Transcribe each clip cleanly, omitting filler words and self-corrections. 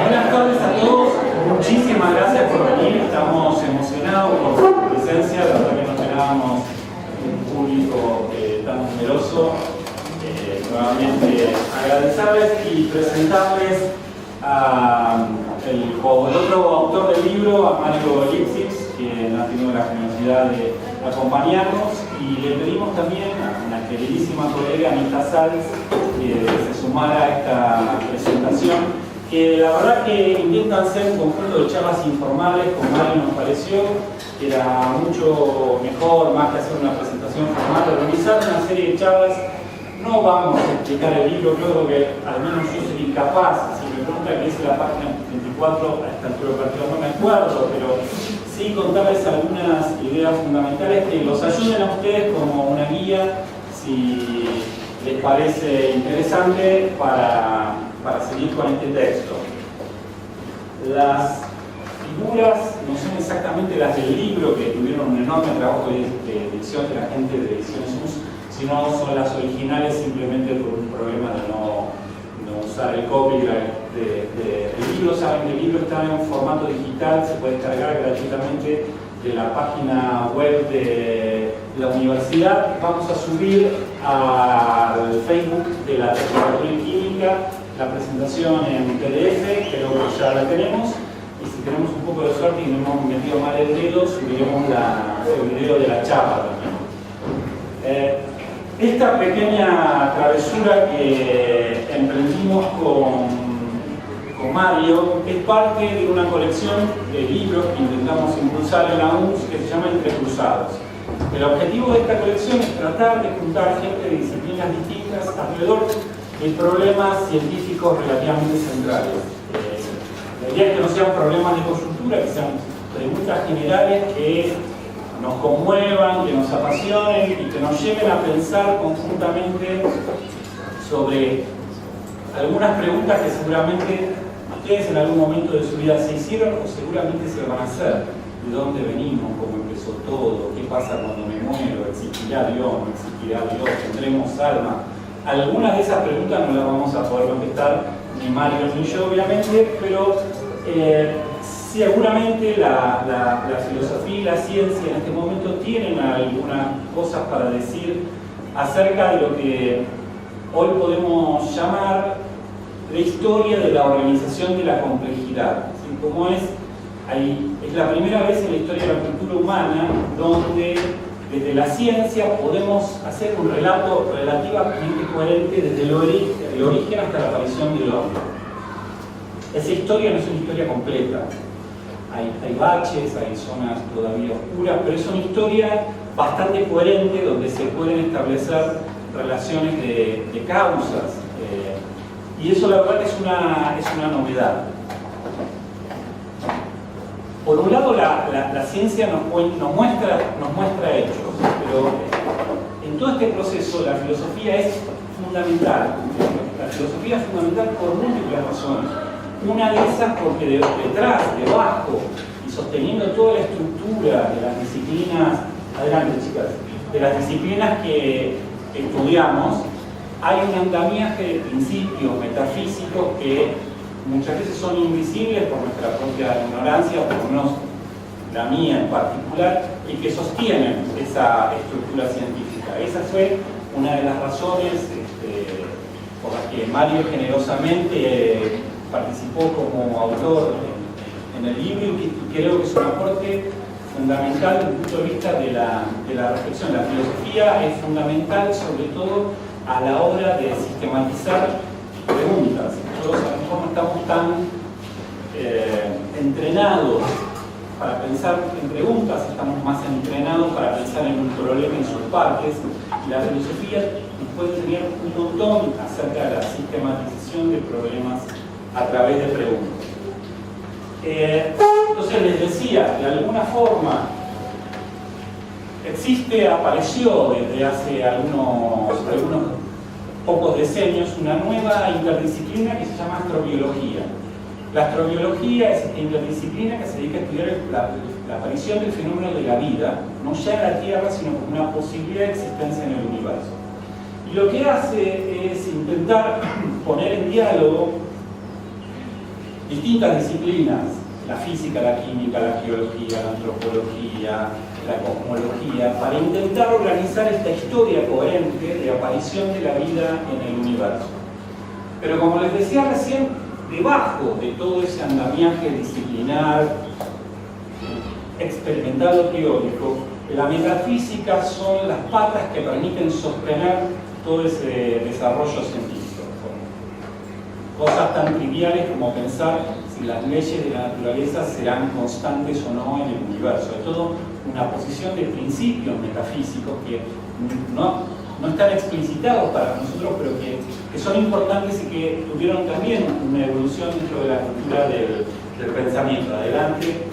buenas tardes a todos. Muchísimas gracias por venir. Estamos emocionados por su presencia. La verdad que no esperábamos un público tan numeroso. Nuevamente agradecerles y presentarles el otro autor del libro, a Mario Lipsitz, que ha tenido la generosidad de acompañarnos, y le pedimos también a una queridísima colega, Anita Salz, que se sumara a esta presentación, que la verdad que intentan ser un conjunto de charlas informales. Con Mario nos pareció que era mucho mejor, más que hacer una presentación formal, organizar una serie de charlas. No vamos a explicar el libro, creo que al menos yo soy incapaz. Si me preguntan qué dice la página 24, a esta altura del partido no me acuerdo, pero sí contarles algunas ideas fundamentales que los ayuden a ustedes como una guía, si les parece interesante, para seguir con este texto. Las figuras no son exactamente las del libro, que tuvieron un enorme trabajo de edición de la gente de Ediciones US, sino son las originales simplemente por un problema de no usar el copyright del libro. Saben que el libro está en formato digital, se puede descargar gratuitamente de la página web de la universidad. Vamos a subir al Facebook de la Tecnología en Química la presentación en PDF, creo que ya la tenemos, y si tenemos un poco de suerte y no hemos metido mal el dedo, subiremos el video de la chapa también. Esta pequeña travesura que emprendimos con Mario es parte de una colección de libros que intentamos impulsar en la UNS, que se llama Entre Cruzados. El objetivo de esta colección es tratar de juntar gente de disciplinas distintas alrededor de problemas científicos relativamente centrales. La idea es que no sean problemas de coyuntura, que sean preguntas generales que nos conmuevan, que nos apasionen y que nos lleven a pensar conjuntamente sobre algunas preguntas que seguramente ustedes en algún momento de su vida se hicieron o seguramente se van a hacer. ¿De dónde venimos? ¿Cómo empezó todo? ¿Qué pasa cuando me muero? ¿Existirá Dios? ¿No existirá Dios? ¿Tendremos alma? Algunas de esas preguntas no las vamos a poder contestar ni Mario ni yo, obviamente, pero seguramente la filosofía y la ciencia en este momento tienen algunas cosas para decir acerca de lo que hoy podemos llamar la historia de la organización de la complejidad. ¿Sí? Como es la primera vez en la historia de la cultura humana donde desde la ciencia podemos hacer un relato relativamente coherente desde el origen hasta la aparición del hombre. Esa historia no es una historia completa. Hay baches, hay zonas todavía oscuras, pero es una historia bastante coherente donde se pueden establecer relaciones de causas. Y eso la verdad que es una novedad. Por un lado la ciencia nos muestra hechos, pero en todo este proceso la filosofía es fundamental. La filosofía es fundamental por múltiples razones. Una de esas porque detrás, debajo y sosteniendo toda la estructura de las disciplinas, adelante chicas, de las disciplinas que estudiamos, hay un andamiaje de principios metafísicos que muchas veces son invisibles por nuestra propia ignorancia, o por lo menos la mía en particular, y que sostienen esa estructura científica. Esa fue una de las razones por las que Mario generosamente participó como autor en el libro, y creo que es un aporte fundamental desde el punto de vista de la reflexión. La filosofía es fundamental sobre todo a la hora de sistematizar preguntas. Nosotros a lo mejor no estamos tan entrenados para pensar en preguntas, estamos más entrenados para pensar en un problema en sus partes, y la filosofía puede enseñar un montón acerca de la sistematización de problemas a través de preguntas. Entonces les decía, de alguna forma apareció desde hace algunos pocos decenios una nueva interdisciplina que se llama astrobiología. La astrobiología es una interdisciplina que se dedica a estudiar la aparición del fenómeno de la vida, no ya en la Tierra, sino como una posibilidad de existencia en el universo. Y lo que hace es intentar poner en diálogo distintas disciplinas, la física, la química, la geología, la antropología, la cosmología, para intentar organizar esta historia coherente de aparición de la vida en el universo. Pero como les decía recién, debajo de todo ese andamiaje disciplinar, experimental o teórico, la metafísica son las patas que permiten sostener todo ese desarrollo científico. Cosas tan triviales como pensar si las leyes de la naturaleza serán constantes o no en el universo. Es todo una posición de principios metafísicos que no están explicitados para nosotros, pero que son importantes y que tuvieron también una evolución dentro de la cultura del pensamiento. Adelante.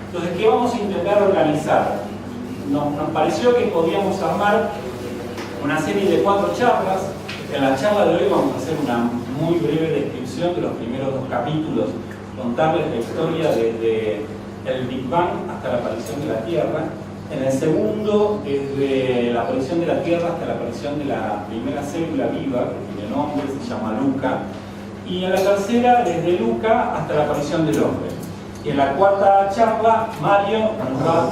Entonces, ¿qué vamos a intentar organizar? Nos pareció que podíamos armar una serie de 4 charlas. En la charla de hoy vamos a hacer una muy breve descripción de los primeros 2 capítulos, contarles la historia desde el Big Bang hasta la aparición de la Tierra. En el segundo, desde la aparición de la Tierra hasta la aparición de la primera célula viva, que tiene nombre, se llama Luca. Y en la tercera, desde Luca hasta la aparición del hombre. Y en la 4ª charla, Mario nos va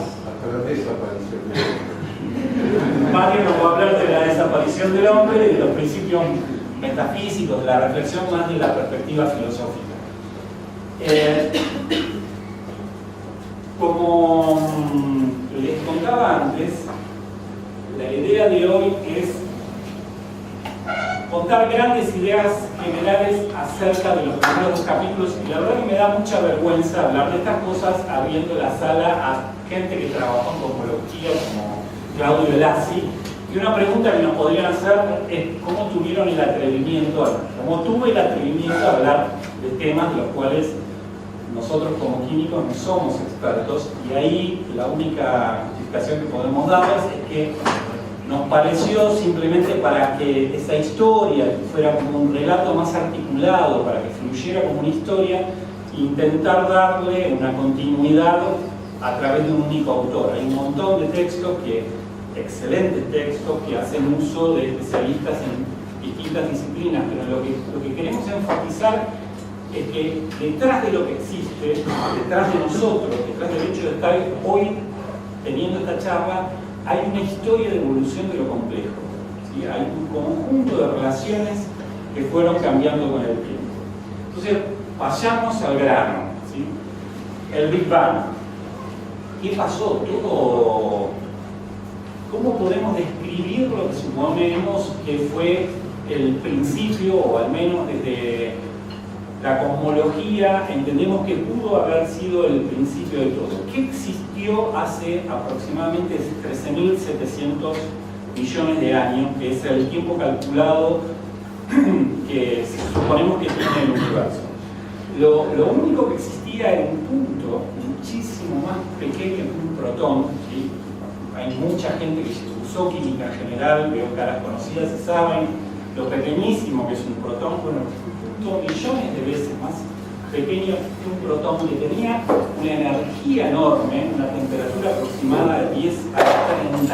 a hablar de la desaparición del hombre y de los principios metafísicos, de la reflexión más de la perspectiva filosófica. Como les contaba antes, la idea de hoy es contar grandes ideas generales acerca de los primeros 2 capítulos, y la verdad que me da mucha vergüenza hablar de estas cosas abriendo la sala a gente que trabajó en cosmología como Claudio Lassi. Y una pregunta que nos podrían hacer es ¿cómo tuvieron el atrevimiento, cómo tuve el atrevimiento a hablar de temas de los cuales nosotros como químicos no somos expertos? Y ahí la única justificación que podemos darles es que nos pareció simplemente para que esa historia fuera como un relato más articulado, para que fluyera como una historia, intentar darle una continuidad a través de un único autor. Hay un montón de textos, excelentes textos, que hacen uso de especialistas en distintas disciplinas, pero lo que queremos enfatizar es que detrás de lo que existe, detrás de nosotros, detrás del hecho de estar hoy teniendo esta charla, hay una historia de evolución de lo complejo, ¿sí? Hay un conjunto de relaciones que fueron cambiando con el tiempo. Entonces, vayamos al grano, ¿sí? El Big Bang. ¿Qué pasó? ¿Cómo podemos describir lo que suponemos que fue el principio, o al menos desde la cosmología entendemos que pudo haber sido el principio de todo? ¿Qué existió hace aproximadamente 13.700 millones de años, que es el tiempo calculado que suponemos que tiene el universo? Lo único que existía era un punto muchísimo más pequeño que un protón, ¿sí? Hay mucha gente que usó química en general, veo caras conocidas y saben lo pequeñísimo que es un protón. Bueno, un punto millones de veces más pequeño que un protón, que tenía una energía enorme, una temperatura aproximada de 10 a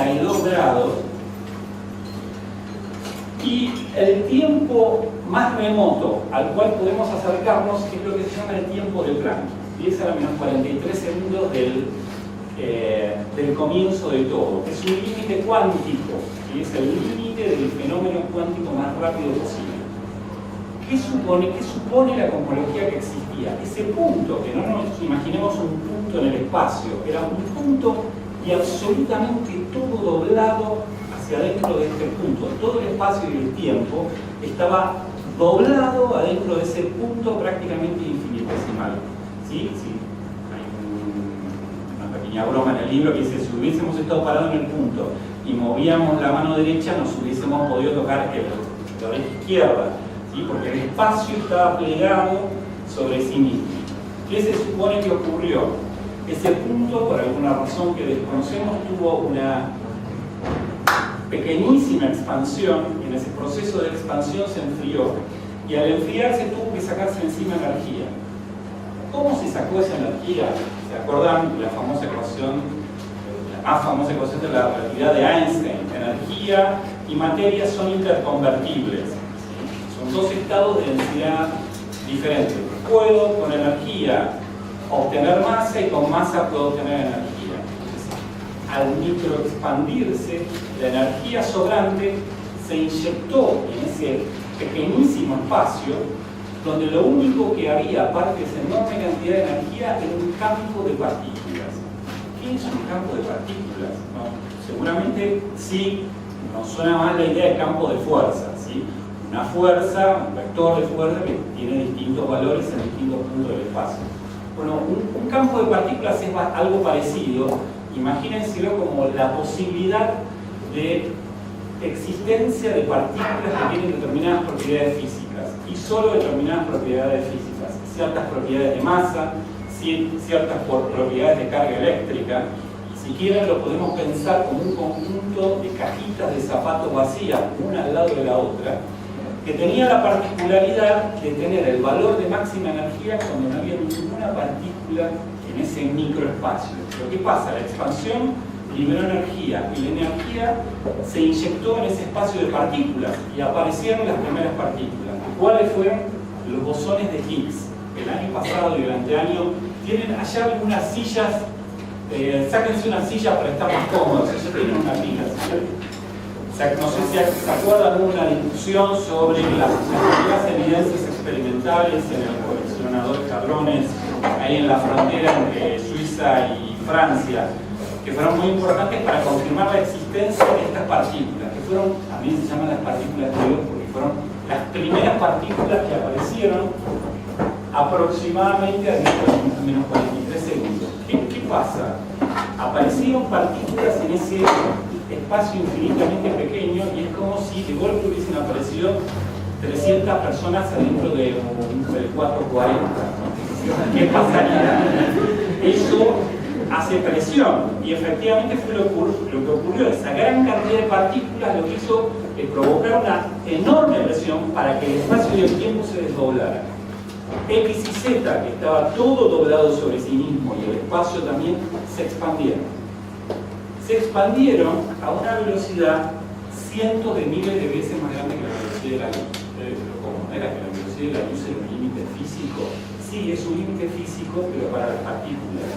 32 grados, y el tiempo más remoto al cual podemos acercarnos es lo que se llama el tiempo de Planck, 10 a la menos 43 segundos del comienzo de todo. Es un límite cuántico, y es el límite del fenómeno cuántico más rápido posible. ¿Qué supone la cosmología que existía? Ese punto, que no nos imaginemos un punto en el espacio, era un punto y absolutamente todo doblado hacia adentro de este punto. Todo el espacio y el tiempo estaba doblado adentro de ese punto prácticamente infinitesimal. ¿Sí? Sí. Hay una pequeña broma en el libro que dice: si hubiésemos estado parados en el punto y movíamos la mano derecha, nos hubiésemos podido tocar la oreja izquierda, ¿sí? Porque el espacio estaba plegado sobre sí mismo. ¿Qué se supone que ocurrió? Ese punto, por alguna razón que desconocemos, tuvo una pequeñísima expansión. En ese proceso de expansión se enfrió, y al enfriarse tuvo que sacarse encima energía. ¿Cómo se sacó esa energía? ¿Se acuerdan la famosa ecuación, la más famosa ecuación de la relatividad de Einstein? Energía y materia son interconvertibles, ¿sí? Son dos estados de densidad diferentes. Puedo con energía obtener masa y con masa puedo obtener energía. Entonces, al microexpandirse, la energía sobrante se inyectó en ese pequeñísimo espacio, donde lo único que había, aparte de esa enorme cantidad de energía, era un campo de partículas. ¿Qué es un campo de partículas? ¿No? Seguramente sí nos suena más la idea de campo de fuerza, ¿sí? Una fuerza, un vector de fuerza que tiene distintos valores en distintos puntos del espacio. Bueno, un campo de partículas es algo parecido. Imagínenselo como la posibilidad de existencia de partículas que tienen determinadas propiedades físicas, y solo determinadas propiedades físicas, ciertas propiedades de masa, ciertas propiedades de carga eléctrica. Si quieren lo podemos pensar como un conjunto de cajitas de zapatos vacías, una al lado de la otra, que tenía la particularidad de tener el valor de máxima energía cuando no había ninguna partícula en ese microespacio. Pero ¿qué pasa? La expansión liberó energía y la energía se inyectó en ese espacio de partículas y aparecieron las primeras partículas. ¿Cuáles fueron? Los bosones de Higgs. El año pasado y el anteaño tienen allá algunas sillas, sáquense una silla para estar más cómodos, ellos tienen una pila. No sé si se acuerdan de una discusión sobre las primeras evidencias experimentales en el coleccionador de hadrones, ahí en la frontera entre Suiza y Francia, que fueron muy importantes para confirmar la existencia de estas partículas, que fueron, también se llaman las partículas de Dios, porque fueron las primeras partículas que aparecieron aproximadamente a menos 43 segundos. ¿Qué pasa? Aparecieron partículas en ese espacio infinitamente pequeño y es como si de golpe hubiesen aparecido 300 personas adentro del 440. ¿Qué pasaría? Eso hace presión y efectivamente fue lo que ocurrió. Esa gran cantidad de partículas lo que hizo es provocar una enorme presión para que el espacio y el tiempo se desdoblara. X y Z, que estaba todo doblado sobre sí mismo y el espacio también, se expandieron. Se expandieron a una velocidad cientos de miles de veces más grande que la velocidad de la luz. Pero ¿cómo era que la velocidad de la luz era un límite físico? Sí, es un límite físico, pero para las partículas.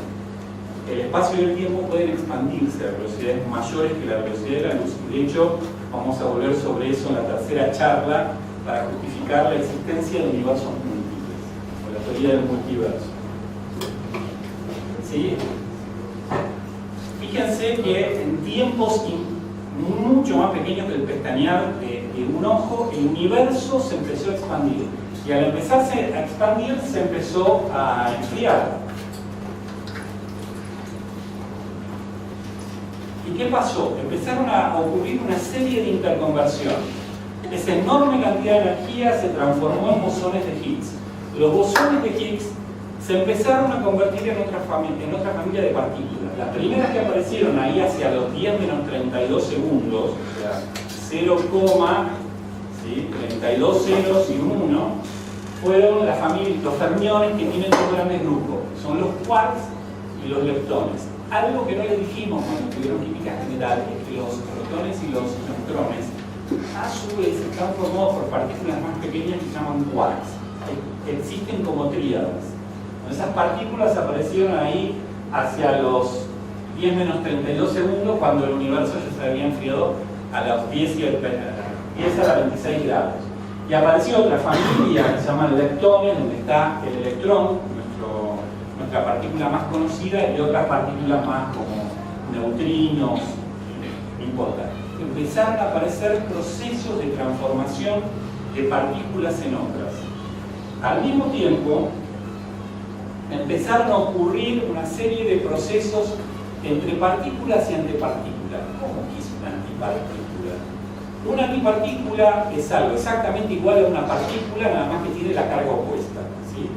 El espacio y el tiempo pueden expandirse a velocidades mayores que la velocidad de la luz. De hecho, vamos a volver sobre eso en la tercera charla para justificar la existencia de universos múltiples, o la teoría del multiverso. ¿Sí? Fíjense que en tiempos mucho más pequeños que el pestañear de un ojo, el universo se empezó a expandir. Y al empezarse a expandir, se empezó a enfriar. ¿Y qué pasó? Empezaron a ocurrir una serie de interconversiones. Esa enorme cantidad de energía se transformó en bosones de Higgs. Los bosones de Higgs se empezaron a convertir en otra familia de partículas. Las primeras que aparecieron ahí hacia los 10 menos 32 segundos, o sea, 0, 32 ceros y 1, fueron la familia, los fermiones que tienen dos grandes grupos. Son los quarks y los leptones. Algo que no les dijimos cuando tuvieron química general es que los protones y los neutrones a su vez están formados por partículas más pequeñas que se llaman quarks, que existen como tríadas. Esas partículas aparecieron ahí hacia los 10 menos 32 segundos, cuando el universo ya se había enfriado a los 10 a la 26 grados. Y apareció otra familia que se llama leptones, donde está el electrón, nuestra partícula más conocida, y otras partículas más como neutrinos, no importa. Empezaron a aparecer procesos de transformación de partículas en otras. Al mismo tiempo, empezaron a ocurrir una serie de procesos entre partículas y antipartículas. ¿Cómo que es una antipartícula? Una antipartícula es algo exactamente igual a una partícula, nada más que tiene la carga opuesta, ¿sí?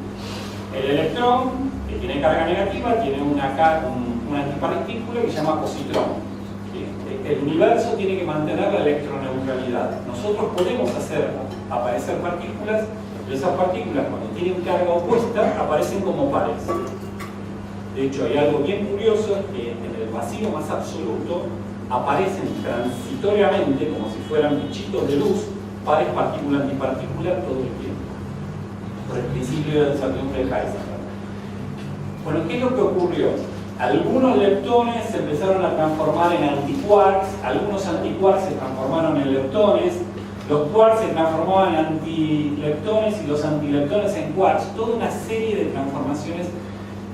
El electrón, que tiene carga negativa, tiene una antipartícula que se llama positrón. ¿Sí? El universo tiene que mantener la electroneutralidad. Nosotros podemos hacer aparecer partículas Pero esas partículas, cuando tienen carga opuesta, aparecen como pares. De hecho, hay algo bien curioso, que en el vacío más absoluto aparecen transitoriamente, como si fueran bichitos de luz, pares partícula-antipartícula todo el tiempo, por el principio de incertidumbre de Heisenberg. Bueno, ¿qué es lo que ocurrió? Algunos leptones se empezaron a transformar en antiquarks, algunos antiquarks se transformaron en leptones, los quarks se transformaban en antileptones y los antileptones en quarks, toda una serie de transformaciones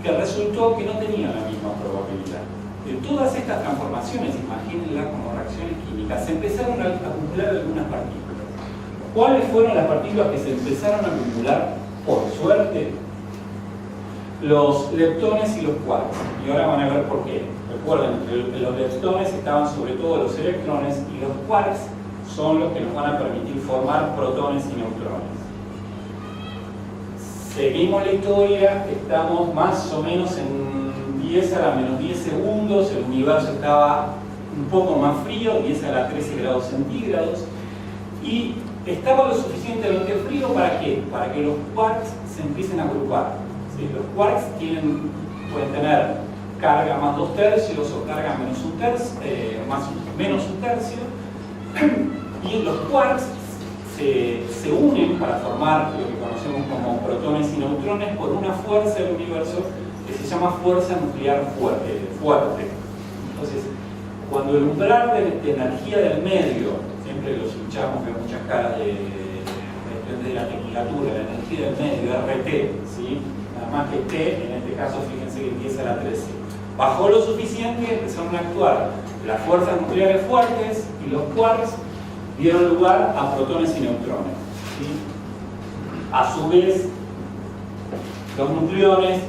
que resultó que no tenían la misma probabilidad. De todas estas transformaciones, imagínenlas como reacciones químicas, se empezaron a acumular algunas partículas. ¿Cuáles fueron las partículas que se empezaron a acumular por suerte? Los leptones y los quarks. Y ahora van a ver por qué. Recuerden que los leptones estaban sobre todo los electrones y los quarks son los que nos van a permitir formar protones y neutrones. Seguimos la historia, estamos más o menos en 10 a la menos 10 segundos, el universo estaba un poco más frío, 10 a la 13 grados centígrados, y estaba lo suficientemente frío ¿para qué? Para que los quarks se empiecen a agrupar. ¿Sí? Los quarks pueden tener carga más 2/3 o carga menos un tercio, y los quarks se unen para formar lo que conocemos como protones y neutrones por una fuerza del universo que se llama fuerza nuclear fuerte. Entonces, cuando el umbral de energía del medio, siempre lo escuchamos, veo muchas caras de la tecnicatura, la energía del medio, RT, ¿sí? Nada más que T, en este caso fíjense que empieza a la 13. Bajó lo suficiente, empezaron a actuar las fuerzas nucleares fuertes y los quarks dieron lugar a protones y neutrones. ¿Sí? A su vez, los nucleones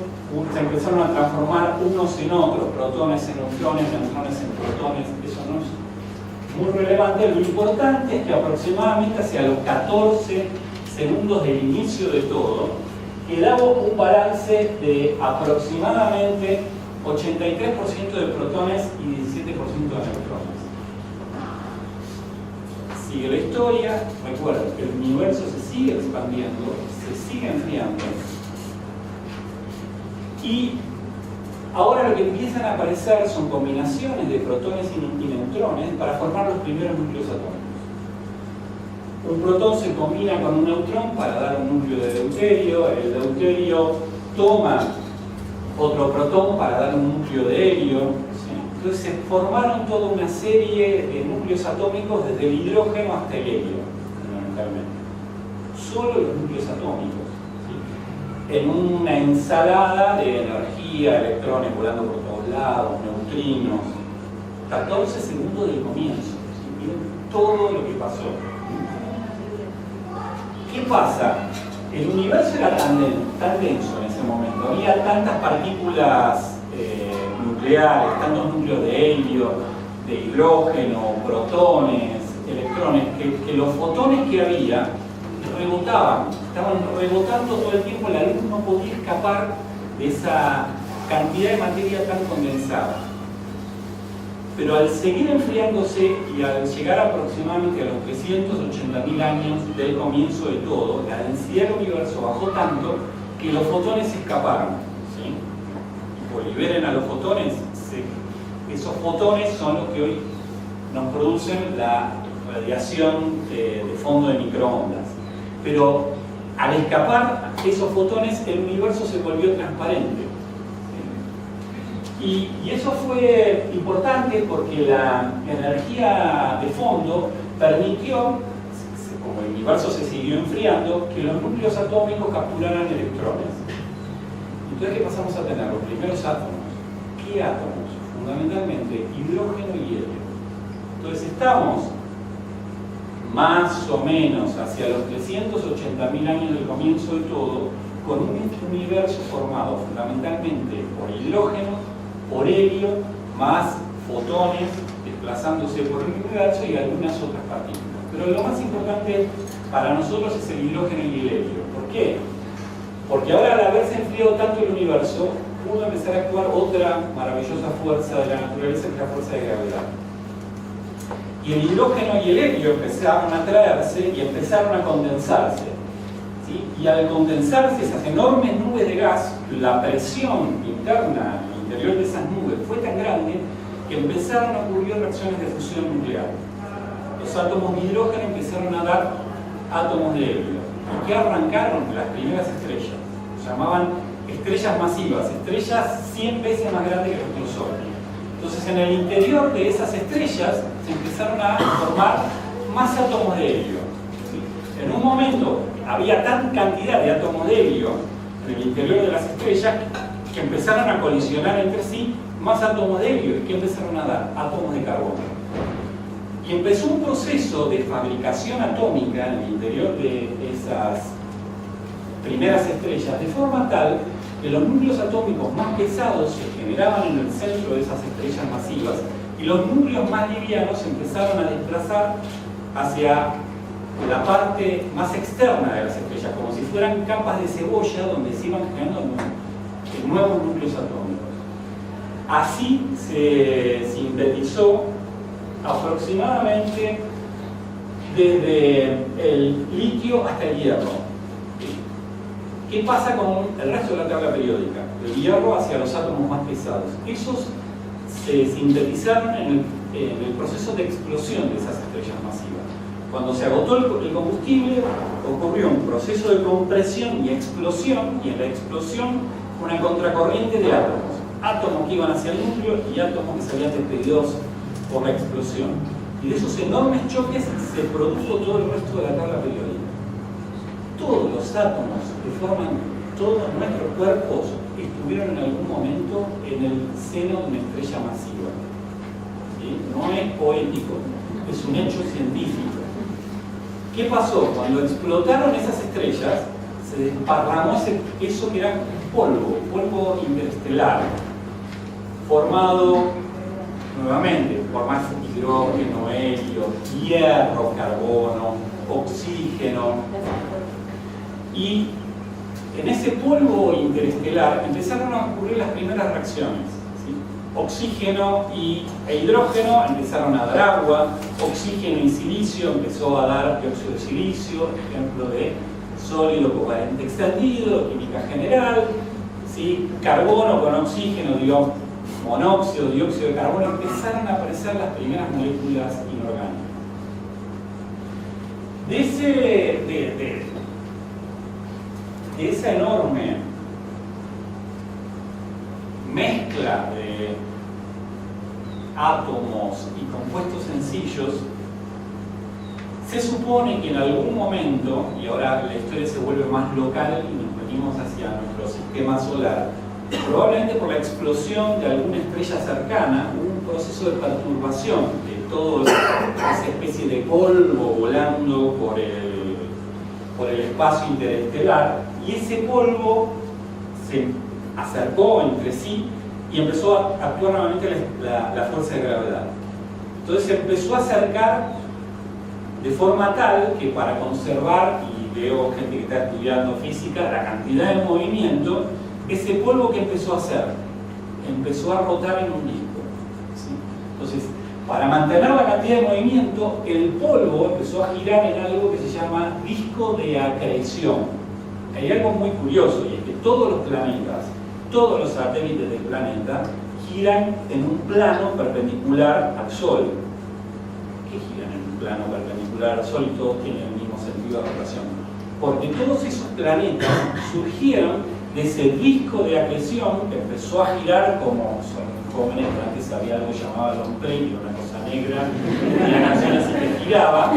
se empezaron a transformar unos en otros, protones en neutrones, neutrones en protones. Eso no es muy relevante. Lo importante es que aproximadamente hacia los 14 segundos del inicio de todo, quedaba un balance de aproximadamente 83% de protones y 17% de neutrones. Sigue la historia, recuerden que el universo se sigue expandiendo, se sigue enfriando, y ahora lo que empiezan a aparecer son combinaciones de protones y neutrones para formar los primeros núcleos atómicos. Un protón se combina con un neutrón para dar un núcleo de deuterio, el deuterio toma otro protón para dar un núcleo de helio. Entonces se formaron toda una serie de núcleos atómicos desde el hidrógeno hasta el helio, fundamentalmente. Solo los núcleos atómicos, ¿sí? En una ensalada de energía, electrones volando por todos lados, neutrinos. 14 segundos del comienzo. ¿Sí? Miren todo lo que pasó. ¿Qué pasa? El universo era tan denso en ese momento, había tantas partículas nucleares, tantos núcleos de helio, de hidrógeno, protones, electrones, que los fotones que había rebotaban, estaban rebotando todo el tiempo, la luz no podía escapar de esa cantidad de materia tan condensada. Pero al seguir enfriándose y al llegar aproximadamente a los 380.000 años del comienzo de todo, la densidad del universo bajó tanto que los fotones se escaparon. ¿Sí? Y liberen a los fotones, esos fotones son los que hoy nos producen la radiación de fondo de microondas. Pero al escapar esos fotones, el universo se volvió transparente. Y eso fue importante porque la energía de fondo permitió, como el universo se siguió enfriando, que los núcleos atómicos capturaran electrones. Entonces, ¿qué pasamos a tener? Los primeros átomos. ¿Qué átomos? Fundamentalmente hidrógeno y helio. Entonces estamos más o menos hacia los 380.000 años del comienzo de todo, con un universo formado fundamentalmente por hidrógeno, por helio, más fotones desplazándose por el universo y algunas otras partículas. Pero lo más importante para nosotros es el hidrógeno y el helio. ¿Por qué? Porque ahora, al haberse enfriado tanto el universo, pudo empezar a actuar otra maravillosa fuerza de la naturaleza, que es la fuerza de gravedad. Y el hidrógeno y el helio empezaron a atraerse y empezaron a condensarse. ¿Sí? Y al condensarse esas enormes nubes de gas, la presión interna al interior de esas nubes fue tan grande que empezaron a ocurrir reacciones de fusión nuclear. Los átomos de hidrógeno empezaron a dar átomos de helio. ¿Y qué arrancaron? Las primeras estrellas. Se llamaban estrellas masivas, estrellas 100 veces más grandes que nuestro Sol. Entonces, en el interior de esas estrellas se empezaron a formar más átomos de helio. ¿Sí? En un momento había tan cantidad de átomos de helio en el interior de las estrellas que empezaron a colisionar entre sí más átomos de helio. ¿Y qué empezaron a dar? Átomos de carbono. Y empezó un proceso de fabricación atómica en el interior de esas primeras estrellas, de forma tal que los núcleos atómicos más pesados se generaban en el centro de esas estrellas masivas y los núcleos más livianos empezaron a desplazar hacia la parte más externa de las estrellas, como si fueran capas de cebolla donde se iban generando nuevos núcleos atómicos. Así se sintetizó aproximadamente desde el litio hasta el hierro. ¿Qué pasa con el resto de la tabla periódica? El hierro hacia los átomos más pesados. Esos se sintetizaron en el proceso de explosión de esas estrellas masivas. Cuando se agotó el combustible, ocurrió un proceso de compresión y explosión, y en la explosión una contracorriente de átomos. Átomos que iban hacia el núcleo y átomos que salían despedidos por la explosión. Y de esos enormes choques se produjo todo el resto de la tabla periódica. Todos los átomos que forman todos nuestros cuerpos estuvieron en algún momento en el seno de una estrella masiva. ¿Sí? No es poético, es un hecho científico. ¿Qué pasó? Cuando explotaron esas estrellas, se desparramó eso que era polvo interestelar, formado nuevamente por más hidrógeno, helio, hierro, carbono, oxígeno. Y en ese polvo interestelar empezaron a ocurrir las primeras reacciones. ¿Sí? Oxígeno e hidrógeno empezaron a dar agua, oxígeno y silicio empezó a dar dióxido de silicio, ejemplo de sólido covalente extendido, química general. ¿Sí? Carbono con oxígeno dio monóxido, dióxido de carbono, empezaron a aparecer las primeras moléculas inorgánicas. De esa enorme mezcla de átomos y compuestos sencillos, se supone que en algún momento, y ahora la historia se vuelve más local y nos venimos hacia nuestro sistema solar, probablemente por la explosión de alguna estrella cercana, hubo un proceso de perturbación de toda esa especie de polvo volando por el espacio interestelar, y ese polvo se acercó entre sí y empezó a actuar nuevamente la fuerza de gravedad. Entonces se empezó a acercar de forma tal que para conservar, y veo gente que está estudiando física, la cantidad de movimiento, ese polvo que empezó a hacer, empezó a rotar en un disco. ¿Sí? Entonces, para mantener la cantidad de movimiento, el polvo empezó a girar en algo que se llama disco de acreción. Hay algo muy curioso, y es que todos los planetas, todos los satélites del planeta, giran en un plano perpendicular al Sol. ¿Qué giran en un plano perpendicular al Sol y todos tienen el mismo sentido de rotación? Porque todos esos planetas surgieron de ese disco de acreción que empezó a girar, como son jóvenes, que antes había algo llamado long play, una cosa negra, una canción así que giraba,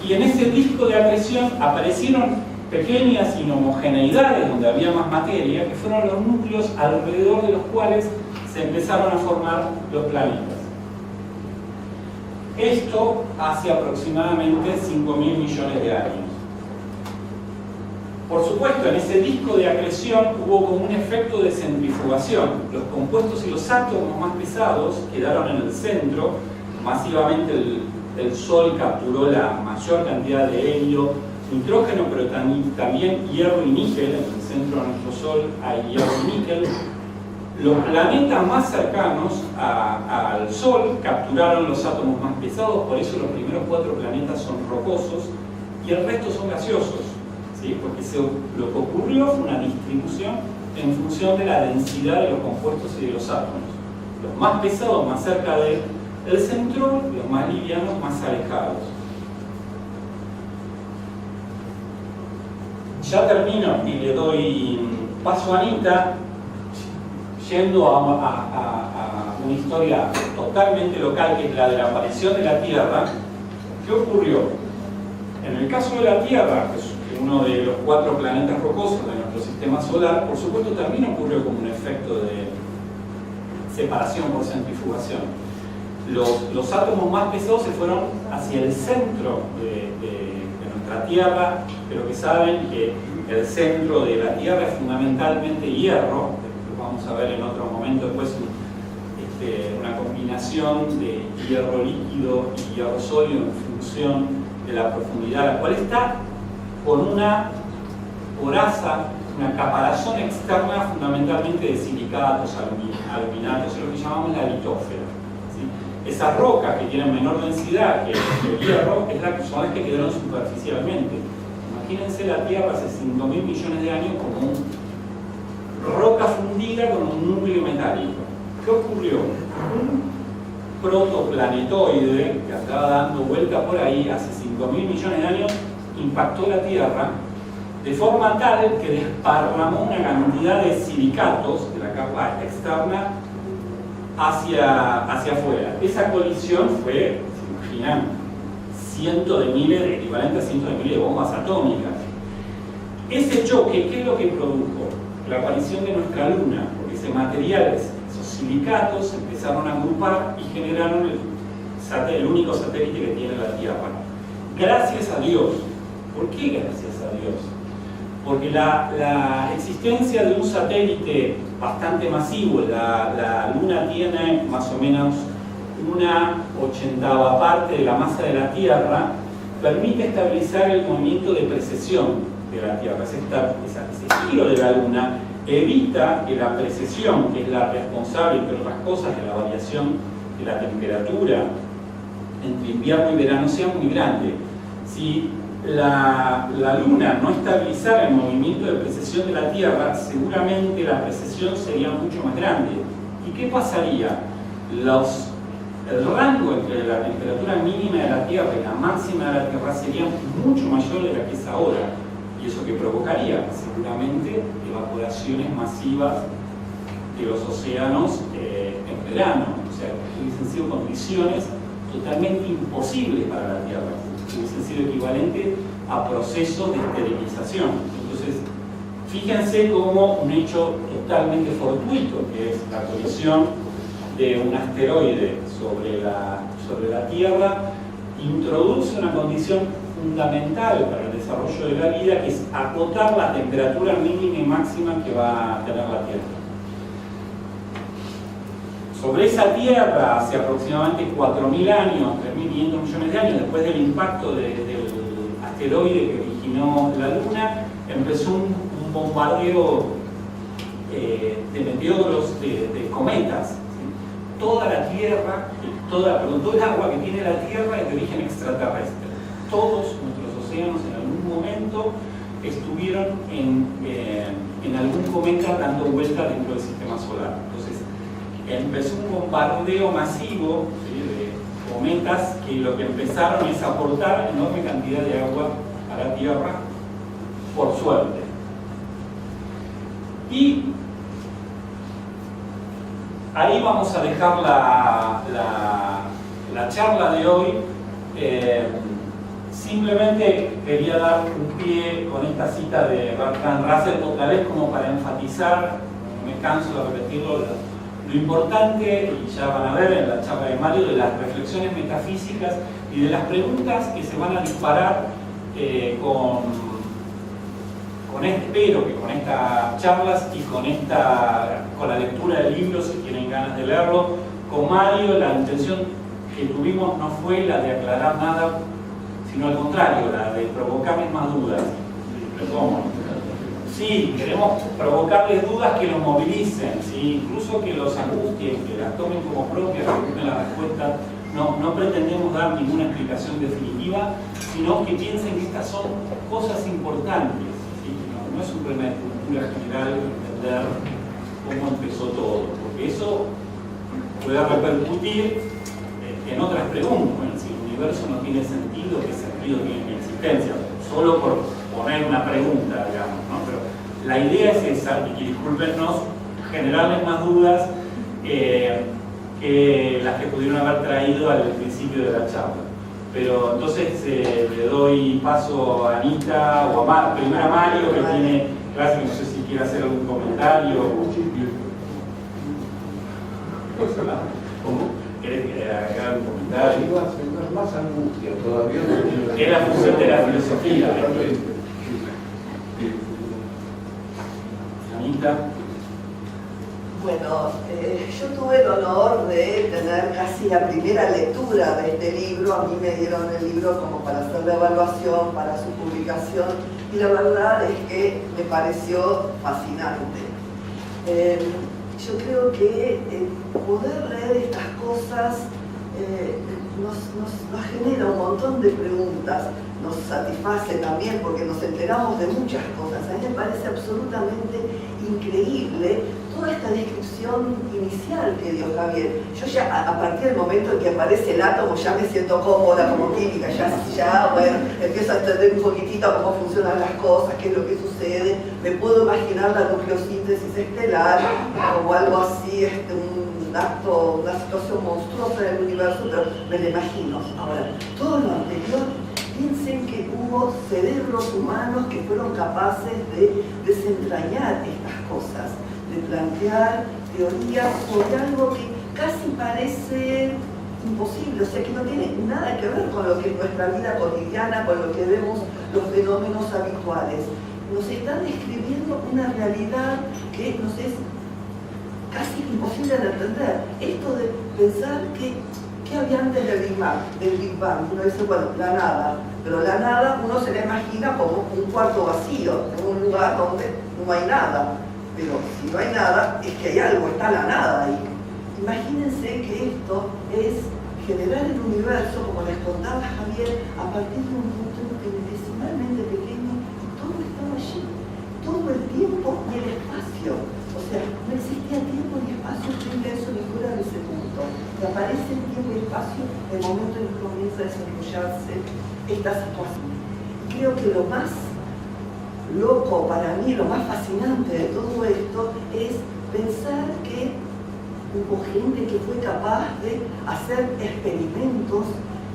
y en ese disco de acreción aparecieron pequeñas inhomogeneidades donde había más materia, que fueron los núcleos alrededor de los cuales se empezaron a formar los planetas. Esto hace aproximadamente 5.000 millones de años. Por supuesto, en ese disco de acreción hubo como un efecto de centrifugación. Los compuestos y los átomos más pesados quedaron en el centro. Masivamente el Sol capturó la mayor cantidad de helio, nitrógeno, pero también hierro y níquel. En el centro de nuestro Sol hay hierro y níquel. Los planetas más cercanos al Sol capturaron los átomos más pesados, por eso los primeros 4 planetas son rocosos y el resto son gaseosos. ¿sí? Porque lo que ocurrió fue una distribución en función de la densidad de los compuestos y de los átomos. Los más pesados más cerca del centro, los más livianos más alejados. Ya termino y le doy paso a Anita, yendo a una historia totalmente local, que es la de la aparición de la Tierra. ¿Qué ocurrió? En el caso de la Tierra, que es uno de los 4 planetas rocosos de nuestro sistema solar, por supuesto también ocurrió como un efecto de separación por centrifugación. Los átomos más pesados se fueron hacia el centro de nuestra Tierra, pero que saben que el centro de la Tierra es fundamentalmente hierro. Lo vamos a ver en otro momento después, una combinación de hierro líquido y hierro sólido en función de la profundidad, la cual está con una coraza, una caparazón externa fundamentalmente de silicatos, aluminatos, es lo que llamamos la litósfera. ¿Sí? Esas rocas que tienen menor densidad que el hierro son las que quedaron superficialmente. Imagínense la Tierra hace 5.000 millones de años como roca fundida con un núcleo metálico. ¿Qué ocurrió? Un protoplanetoide que andaba dando vuelta por ahí hace 5.000 millones de años impactó la Tierra de forma tal que desparramó una cantidad de silicatos de la capa externa hacia afuera. Esa colisión fue, se imaginan, equivalente a cientos de miles de bombas atómicas. Ese choque, ¿qué es lo que produjo? La aparición de nuestra Luna, porque ese material, esos silicatos, empezaron a agrupar y generaron el único satélite que tiene la Tierra. Gracias a Dios. ¿Por qué gracias a Dios? Porque la existencia de un satélite bastante masivo, la Luna tiene más o menos una 80ª parte de la masa de la Tierra, permite estabilizar el movimiento de precesión de la Tierra. Ese giro de la Luna evita que la precesión, que es la responsable, entre otras cosas, de la variación de la temperatura entre invierno y verano, sea muy grande. Si la Luna no estabilizara el movimiento de precesión de la Tierra, seguramente la precesión sería mucho más grande. ¿Y qué pasaría? El rango entre la temperatura mínima de la Tierra y la máxima de la Tierra sería mucho mayor de la que es ahora. ¿Y eso qué provocaría? Seguramente evaporaciones masivas de los océanos en verano. O sea, hubiesen sido condiciones totalmente imposibles para la Tierra. Hubiesen sido equivalente a procesos de esterilización. Entonces, fíjense cómo un hecho totalmente fortuito, que es la colisión de un asteroide sobre la Tierra, introduce una condición fundamental para el desarrollo de la vida, que es acotar la temperatura mínima y máxima que va a tener la Tierra. Sobre esa Tierra, hace aproximadamente 4.000 años, 3.500 millones de años, después del impacto del asteroide que originó la Luna, empezó un bombardeo de meteoros, de cometas. ¿Sí? Toda la Tierra, todo el agua que tiene la Tierra es de origen extraterrestre. Todos nuestros océanos en algún momento estuvieron en algún cometa dando vuelta dentro del sistema solar. Entonces, empezó un bombardeo masivo, ¿sí?, de cometas que lo que empezaron es aportar enorme cantidad de agua a la Tierra, por suerte. Y ahí vamos a dejar la charla de hoy. Simplemente quería dar un pie con esta cita de Bertrand Russell otra vez, como para enfatizar, no me canso de repetirlo, lo importante, y ya van a ver en la charla de Mario, de las reflexiones metafísicas y de las preguntas que se van a disparar espero que con estas charlas y con la lectura de libros, si tienen ganas de leerlo. Con Mario, la intención que tuvimos no fue la de aclarar nada, sino al contrario, la de provocarles más dudas. ¿Cómo? Sí, queremos provocarles dudas que los movilicen, ¿sí? Incluso que los angustien, que las tomen como propias, que busquen la respuesta no pretendemos dar ninguna explicación definitiva, sino que piensen que estas son cosas importantes, ¿sí? No es un problema de cultura general entender cómo empezó todo, porque eso puede repercutir en otras preguntas. Bueno, si el universo no tiene sentido, ¿qué sentido tiene mi existencia? Solo por poner una pregunta, digamos, ¿no? Pero la idea es esa, y discúlpenos, generarles más dudas que las que pudieron haber traído al principio de la charla. Pero entonces le doy paso a Anita o a primero a Mario, que tiene clase, no sé si quiere hacer algún comentario. ¿Cómo? ¿Querés agregar un comentario? Es más angustia todavía. Es la función de la filosofía. Anita. Bueno, yo tuve el honor de tener casi la primera lectura de este libro. A mí me dieron el libro como para hacer la evaluación, para su publicación, y la verdad es que me pareció fascinante. Yo creo que poder leer estas cosas nos genera un montón de preguntas, nos satisface también porque nos enteramos de muchas cosas. A mí me parece absolutamente increíble toda esta descripción inicial que dio Javier. Yo ya a partir del momento en que aparece el átomo ya me siento cómoda como química, ya bueno, empiezo a entender un poquitito cómo funcionan las cosas, qué es lo que sucede, me puedo imaginar la nucleosíntesis estelar o algo así, un acto, una situación monstruosa en el universo, pero me lo imagino. Ahora, todo lo anterior, piensen que hubo cerebros humanos que fueron capaces de desentrañar estas cosas, de plantear teorías sobre algo que casi parece imposible, o sea que no tiene nada que ver con lo que es nuestra vida cotidiana, con lo que vemos los fenómenos habituales. Nos están describiendo una realidad que nos es casi imposible de entender. Esto de pensar que ¿qué había antes del Big Bang? Uno dice, bueno, la nada, pero la nada uno se la imagina como un cuarto vacío, en un lugar donde no hay nada. Pero si no hay nada, es que hay algo, está la nada ahí. Imagínense que esto es generar el universo, como les contaba Javier, a partir de un punto infinitesimalmente pequeño, y todo estaba allí. Todo el tiempo y el espacio. O sea, no existía tiempo ni espacio inverso ni fuera de ese punto. Y aparece el tiempo y espacio en el momento en que comienza a desarrollarse esta situación. Creo que lo más loco para mí, lo más fascinante de todo esto es pensar que hubo gente que fue capaz de hacer experimentos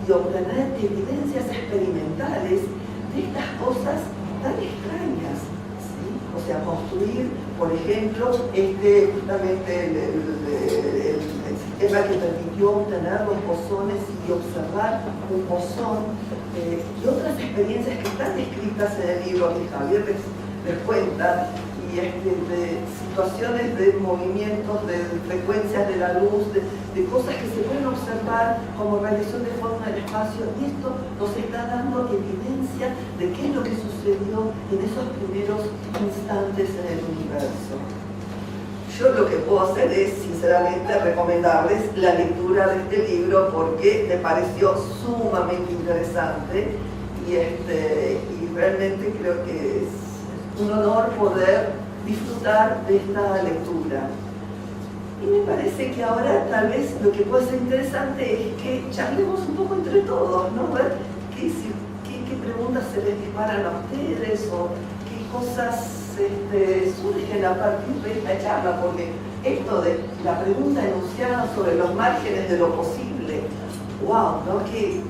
y obtener evidencias experimentales de estas cosas tan extrañas, ¿sí? O sea, construir, por ejemplo, justamente el sistema que permitió obtener los bosones y observar un bosón, y otras experiencias que están descritas en el libro que Javier les cuenta, y de situaciones de movimientos, de frecuencias de la luz, de cosas que se pueden observar como radiación de forma del espacio, y esto nos está dando evidencia de qué es lo que sucedió en esos primeros instantes en el universo. Yo lo que puedo hacer es, sinceramente, recomendarles la lectura de este libro porque me pareció sumamente interesante y realmente creo que es un honor poder disfrutar de esta lectura. Y me parece que ahora tal vez lo que puede ser interesante es que charlemos un poco entre todos, ¿no? Ver qué preguntas se les disparan a ustedes o qué cosas surgen a partir de esta charla, porque esto de la pregunta enunciada sobre los márgenes de lo posible, wow, ¿no? Qué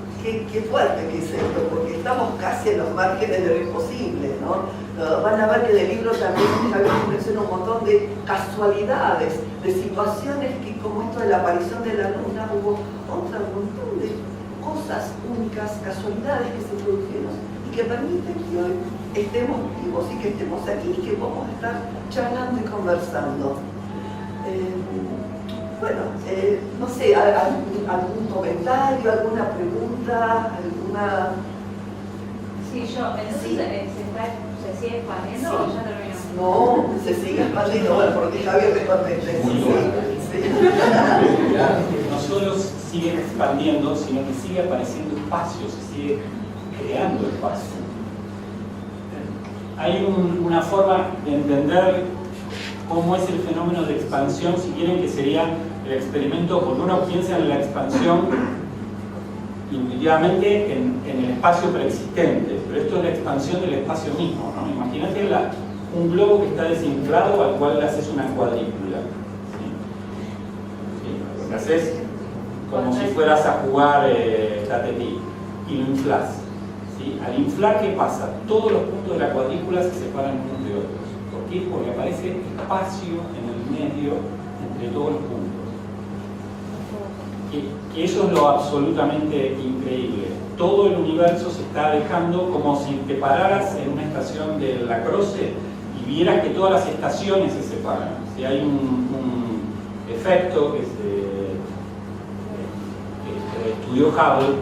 fuerte que es esto, porque estamos casi en los márgenes de lo imposible, ¿no? Van a ver que en el libro también menciona un montón de casualidades, de situaciones que, como esto de la aparición de la luna, hubo un montón de cosas únicas, casualidades que se produjeron y que permiten que hoy estemos vivos y que estemos aquí y que podamos estar charlando y conversando. Bueno, no sé, algún comentario, alguna pregunta, alguna... Sí, entonces Sí. ¿se sigue expandiendo Sí. o ya terminó? No, se sigue expandiendo, bueno, porque Javier me conteste. Sí. Nosotros sigue expandiendo, sino que sigue apareciendo espacio, se sigue creando espacio. Hay una forma de entender cómo es el fenómeno de expansión, si quieren, que sería el experimento, cuando uno piensa en la expansión intuitivamente en el espacio preexistente, pero esto es la expansión del espacio mismo, ¿no? Imagínate un globo que está desinflado al cual le haces una cuadrícula. ¿Sí? Lo que haces como si fueras a jugar tatetí y lo inflas. ¿Sí? Al inflar, ¿qué pasa? Todos los puntos de la cuadrícula se separan unos de otros. ¿Por qué? Porque aparece espacio en el medio entre todos los puntos. Que eso es lo absolutamente increíble. Todo el universo se está dejando como si te pararas en una estación de la Croce y vieras que todas las estaciones se separan. Si hay un efecto que estudió Hubble,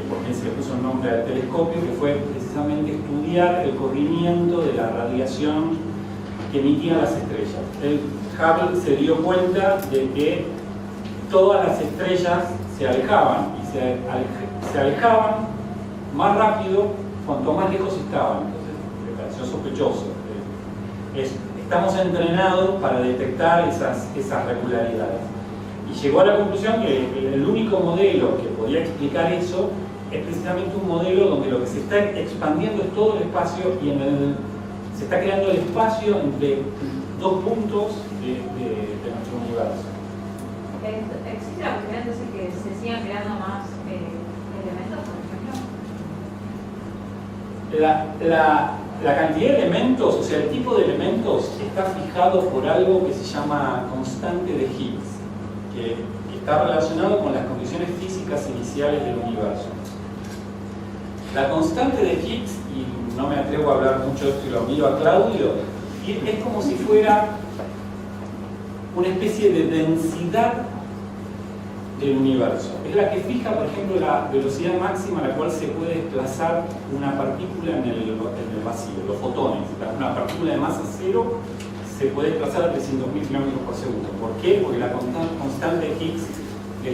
porque se le puso el nombre al telescopio, que fue precisamente estudiar el corrimiento de la radiación que emitían las estrellas. Hubble se dio cuenta de que todas las estrellas se alejaban y se alejaban más rápido cuanto más lejos estaban. Entonces me pareció sospechoso. Estamos entrenados para detectar esas regularidades. Y llegó a la conclusión que el único modelo que podía explicar eso es precisamente un modelo donde lo que se está expandiendo es todo el espacio y se está creando el espacio entre dos puntos de nuestro universo. ¿Existe la posibilidad entonces que se sigan creando más elementos, por ejemplo? La cantidad de elementos, o sea, el tipo de elementos está fijado por algo que se llama constante de Higgs, que está relacionado con las condiciones físicas iniciales del universo. La constante de Higgs, y no me atrevo a hablar mucho de esto y lo miro a Claudio, es como si fuera una especie de densidad del universo. Es la que fija, por ejemplo, la velocidad máxima a la cual se puede desplazar una partícula en el vacío, los fotones. Una partícula de masa cero se puede desplazar a 300.000 km por segundo. ¿Por qué? Porque la constante de Higgs de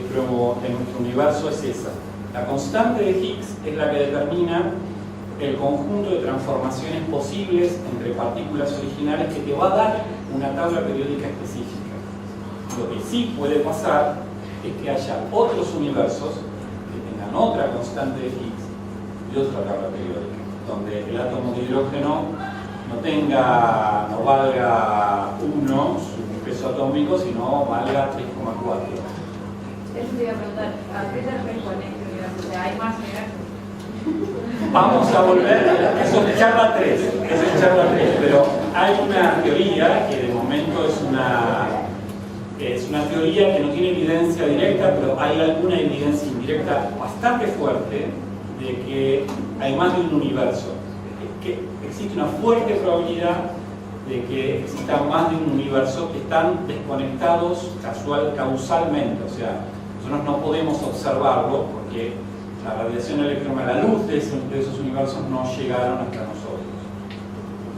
nuestro universo es esa. La constante de Higgs es la que determina el conjunto de transformaciones posibles entre partículas originales que te va a dar una tabla periódica específica. Lo que sí puede pasar es que haya otros universos que tengan otra constante de Higgs y otra tabla periódica, donde el átomo de hidrógeno no valga 1 su peso atómico, sino valga 3,4. Eso te iba a preguntar, ¿a qué te refieres con este universo? O sea, ¿hay más universos? Vamos a volver, eso es charla 3, pero hay una teoría que de momento es una teoría que no tiene evidencia directa, pero hay alguna evidencia indirecta bastante fuerte de que hay más de un universo, que existe una fuerte probabilidad de que existan más de un universo que están desconectados causalmente, o sea, nosotros no podemos observarlo porque la radiación electromagnética, la luz de esos universos no llegaron hasta nosotros.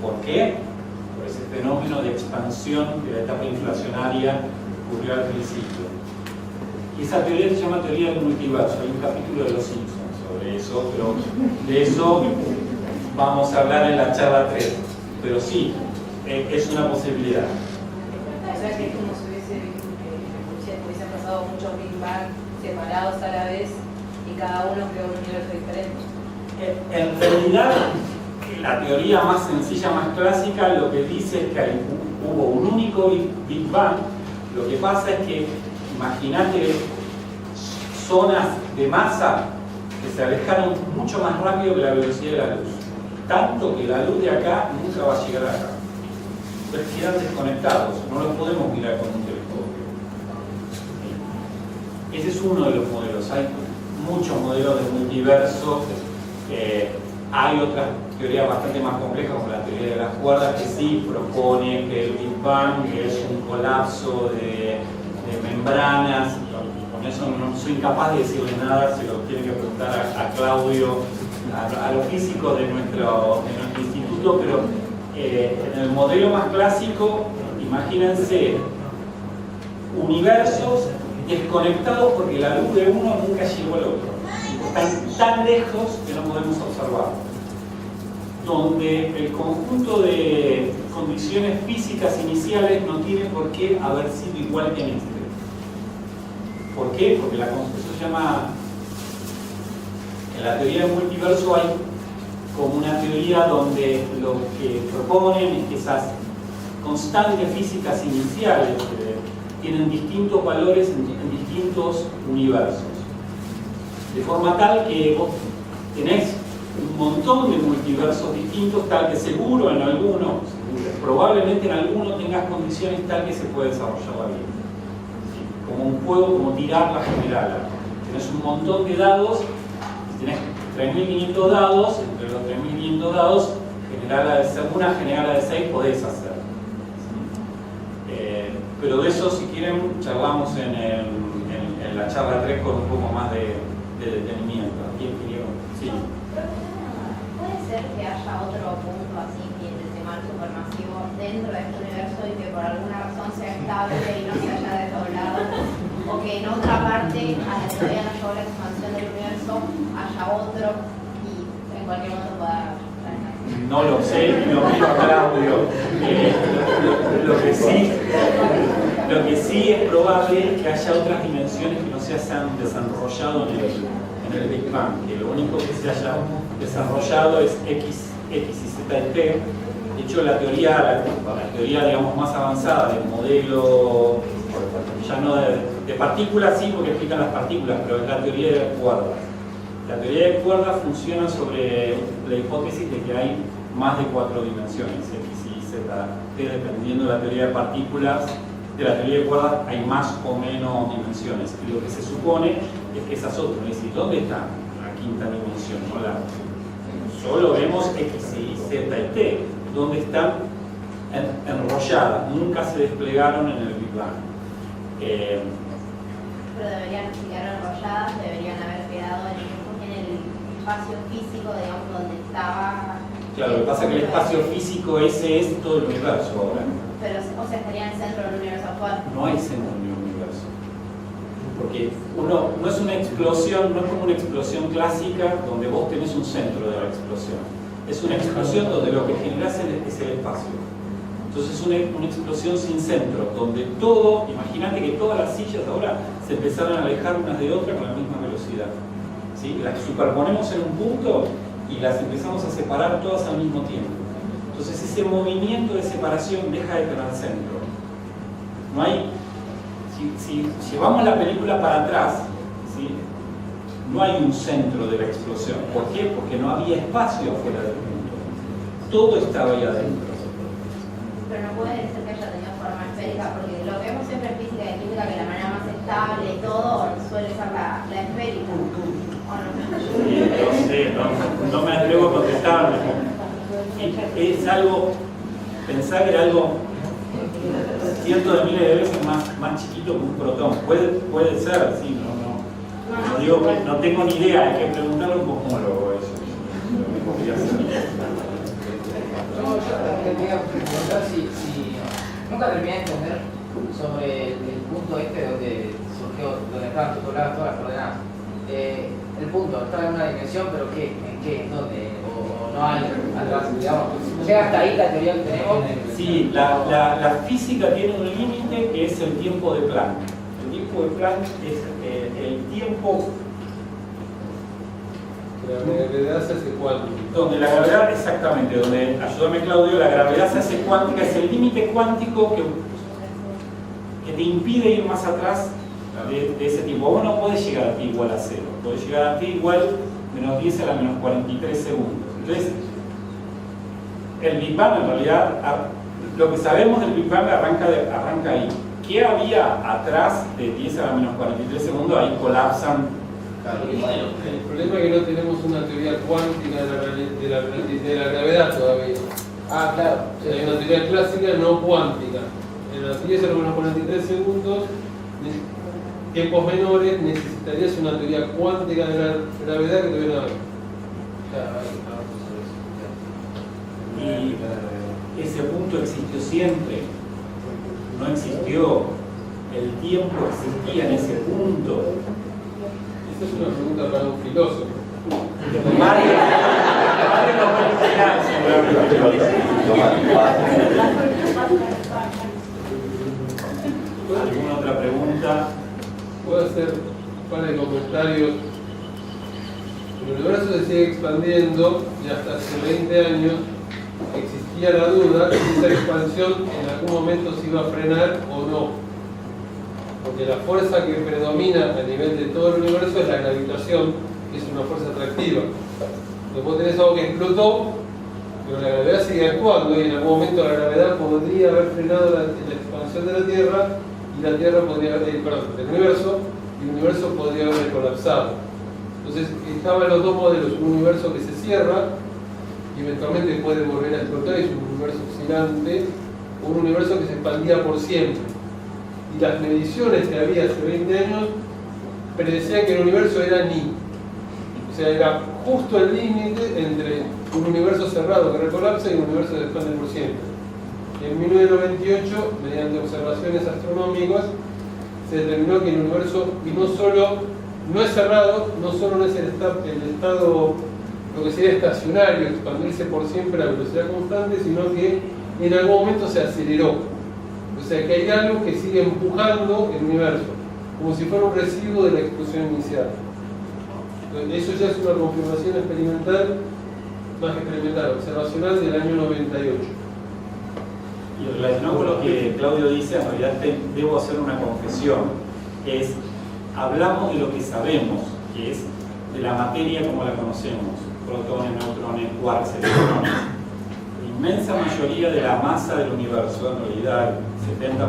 ¿Por qué? Por ese fenómeno de expansión de la etapa inflacionaria que ocurrió al principio. Y esa teoría se llama teoría del multiverso. Hay un capítulo de Los Simpsons sobre eso, pero de eso vamos a hablar en la charla 3. Pero sí, es una posibilidad. O sea que es como si hubiesen pasado muchos Big Bang separados a la vez y cada uno creó un universo diferente. En realidad, la teoría más sencilla, más clásica, lo que dice es que hubo un único Big Bang. Lo que pasa es que, imagínate zonas de masa que se alejaron mucho más rápido que la velocidad de la luz. Tanto que la luz de acá nunca va a llegar acá. Entonces quedan desconectados, no los podemos mirar con un telescopio. Ese es uno de los modelos. Hay muchos modelos de multiverso. Hay otras teorías bastante más complejas, como la teoría de las cuerdas, que sí propone que el Big Bang es un colapso de membranas. Con eso no soy incapaz de decirle nada, se lo tiene que preguntar a Claudio, a los físicos de nuestro instituto, pero en el modelo más clásico, imagínense universos desconectados porque la luz de uno nunca llegó al otro. Están tan lejos que no podemos observarlos. Donde el conjunto de condiciones físicas iniciales no tiene por qué haber sido igual que en este. ¿Por qué? Porque eso se llama, en la teoría del multiverso hay como una teoría donde lo que proponen es que esas constantes físicas iniciales tienen distintos valores en distintos universos. De forma tal que vos tenés un montón de multiversos distintos, tal que seguro en alguno, probablemente en alguno tengas condiciones tal que se puede desarrollar la vida. ¿Sí? Como un juego, como tirar la generala. Tenés un montón de dados, tenés 3.500 dados, entre los 3.500 dados, una generala de 6 podés hacer. ¿Sí? Pero de eso, si quieren, charlamos en la charla 3 con un poco más de detenimiento. ¿Quién quería? Sí. ¿Puede ser que haya otro punto así infinitesimal supermasivo dentro de este universo y que por alguna razón sea estable y no se haya desdoblado? O que en otra parte a la que todavía no llegó la expansión del universo haya otro y en cualquier momento pueda... No lo sé y lo miro a Claudio. Lo que sí es probable que haya otras dimensiones que no se hayan desarrollado en el Big Bang, que lo único que se haya desarrollado es X y Z y T. De hecho, la teoría digamos, más avanzada del modelo, ya no de partículas, sí, porque explican las partículas, pero es la teoría de cuerdas. La teoría de cuerdas funciona sobre la hipótesis de que hay más de 4 dimensiones, X, Y, Z, T, dependiendo de la teoría de partículas. De la teoría de cuerdas hay más o menos dimensiones. Y lo que se supone es que esas otras, es decir, ¿dónde está la quinta dimensión? Solo vemos X, Y, Z y T, donde están enrolladas, nunca se desplegaron en el Big Bang. Pero deberían quedar enrolladas, deberían haber quedado en el espacio físico, digamos, donde estaba... Claro, lo que pasa es que el espacio físico ese es todo el universo ahora. Pero, o sea, estaría en el centro del universo actual. No hay centro en el universo. Porque no es una explosión, no es como una explosión clásica donde vos tenés un centro de la explosión. Es una explosión donde lo que generás es el espacio. Entonces es una explosión sin centro, donde todo, imagínate que todas las sillas ahora se empezaron a alejar unas de otras con la misma velocidad. ¿Sí? Las superponemos en un punto y las empezamos a separar todas al mismo tiempo. Entonces ese movimiento de separación deja de tener centro. No hay, si llevamos la película para atrás, ¿sí? No hay un centro de la explosión. ¿Por qué? Porque no había espacio afuera del punto. Todo estaba ahí adentro. Pero no puede ser que haya tenido forma esférica, porque lo que vemos siempre en física y química, que la manera más estable y todo suele ser la esférica. ¿O no? Sí, no sé, no me atrevo a contestar. Es algo, pensar que era algo cientos de miles de veces más chiquito que un protón. Puede ser, sí, no digo que no tengo ni idea, hay que preguntarle a un cosmólogo eso. Yo quería preguntar si nunca terminé de entender sobre el punto donde surgió, donde estaban tituladas todas las coordenadas. El punto, está en una dimensión, pero ¿en qué? ¿En dónde? ¿O no hay atrás, digamos? ¿Llega hasta ahí la teoría que tenemos? Sí, la física tiene un límite que es el tiempo de Planck. El tiempo de Planck es el tiempo... La gravedad se hace cuántica. Donde la gravedad, exactamente, donde, ayúdame Claudio, la gravedad se hace cuántica, es el límite cuántico que te impide ir más atrás de ese tiempo. Vos no podés llegar a t igual a 0, podés llegar a t igual menos 10 a la menos 43 segundos. Entonces, el Big Bang en realidad, lo que sabemos del Big Bang arranca ahí. ¿Qué había atrás de 10 a la menos 43 segundos? Ahí colapsan. El problema es que no tenemos una teoría cuántica de la gravedad todavía. Ah, claro. O sea, hay una teoría clásica no cuántica. En los 10 a la menos 43 segundos, tiempos menores, necesitarías una teoría cuántica de la gravedad que todavía no hay. Y ese punto existió siempre, no existió el tiempo existía en ese punto. Esa es una pregunta para un filósofo. Mario no puede explicar, seguramente. ¿Alguna otra pregunta? Puedo hacer un par de comentarios. El universo se sigue expandiendo y hasta hace 20 años existía la duda de si esa expansión en algún momento se iba a frenar o no. Porque la fuerza que predomina a nivel de todo el universo es la gravitación, que es una fuerza atractiva. Después tenés algo que explotó, pero la gravedad sigue actuando y en algún momento la gravedad podría haber frenado la expansión de la Tierra y la Tierra podría haber, del universo, y el universo podría haber colapsado. Entonces estaban los dos modelos, un universo que se cierra y eventualmente puede volver a explotar, es un universo oscilante, o un universo que se expandía por siempre. Y las mediciones que había hace 20 años predecían que el universo era ni. O sea, era justo el límite entre un universo cerrado que recolapsa y un universo que se expande por siempre. En 1998, mediante observaciones astronómicas, se determinó que el universo no es cerrado, no solo no es el estado, lo que sería estacionario, expandirse por siempre a velocidad constante, sino que en algún momento se aceleró. O sea que hay algo que sigue empujando el universo, como si fuera un residuo de la explosión inicial. Entonces, eso ya es una confirmación experimental, más experimental, observacional del año 98. Y relacionado con lo que Claudio dice, en realidad debo hacer una confesión, es, hablamos de lo que sabemos, que es de la materia como la conocemos, protones, neutrones, quarks, electrones. La inmensa mayoría de la masa del universo, en realidad el 70%,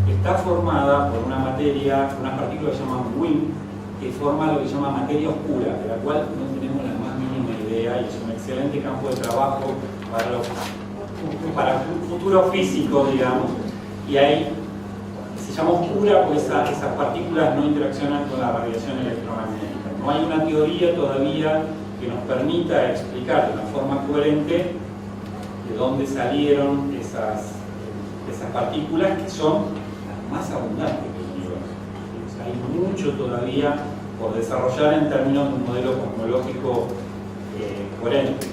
está formada por una materia, unas partículas que se llaman WIMP, que forma lo que se llama materia oscura, de la cual no tenemos la más mínima idea y es un excelente campo de trabajo para un futuro físico, digamos. Y ahí se llama oscura porque esas partículas no interaccionan con la radiación electromagnética. No hay una teoría todavía que nos permita explicar de una forma coherente de dónde salieron esas partículas que son las más abundantes del universo. O sea, hay mucho todavía por desarrollar en términos de un modelo cosmológico coherente.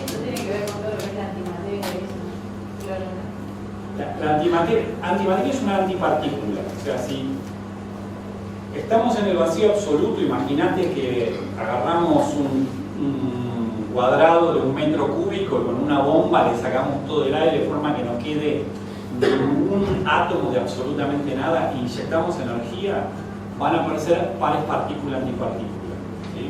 Eso tiene que ver con todo lo que es la antimateria y eso. La antimateria es una antipartícula. O sea, si estamos en el vacío absoluto, imagínate que agarramos un cuadrado de 1 metro cúbico y con una bomba le sacamos todo el aire de forma que no quede ningún átomo de absolutamente nada e inyectamos energía, van a aparecer pares partícula-antipartícula. ¿Sí?